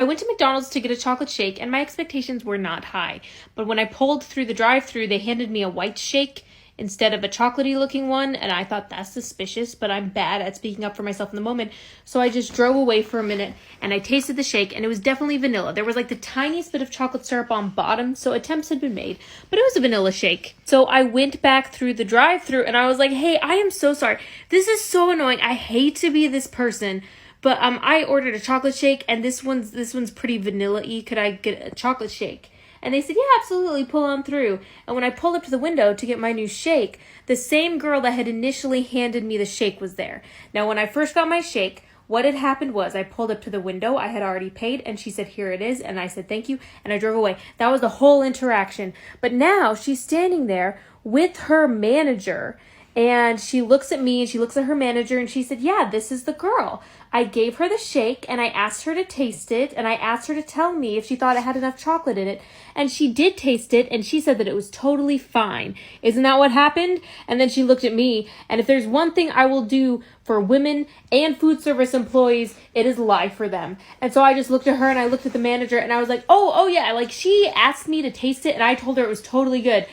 I went to McDonald's to get a chocolate shake, and my expectations were not high. But when I pulled through the drive-thru, they handed me a white shake instead of a chocolatey looking one, and I thought that's suspicious, but I'm bad at speaking up for myself in the moment. So I just drove away for a minute, and I tasted the shake, and it was definitely vanilla. There was like the tiniest bit of chocolate syrup on bottom, so attempts had been made, but it was a vanilla shake. So I went back through the drive-thru, and I was like, hey, I am so sorry. This is so annoying. I hate to be this person, but I ordered a chocolate shake, and this one's pretty vanilla-y. Could I get a chocolate shake? And they said, yeah, absolutely, pull on through. And when I pulled up to the window to get my new shake, the same girl that had initially handed me the shake was there. Now, when I first got my shake, what had happened was I pulled up to the window. I had already paid, and she said, here it is. And I said, thank you. And I drove away. That was the whole interaction. But now she's standing there with her manager, and she looks at me and she looks at her manager, and she said, yeah, this is the girl. I gave her the shake, and I asked her to taste it, and I asked her to tell me if she thought it had enough chocolate in it. And she did taste it, and she said that it was totally fine. Isn't that what happened? And then she looked at me, and if there's one thing I will do for women and food service employees, it is lie for them. And so I just looked at her, and I looked at the manager, and I was like, oh yeah, like she asked me to taste it, and I told her it was totally good.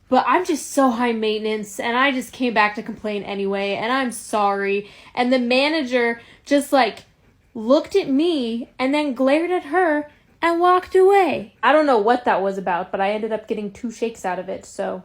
But I'm just so high maintenance, and I just came back to complain anyway, and I'm sorry. And the manager just like looked at me and then glared at her and walked away. I don't know what that was about, but I ended up getting 2 shakes out of it, so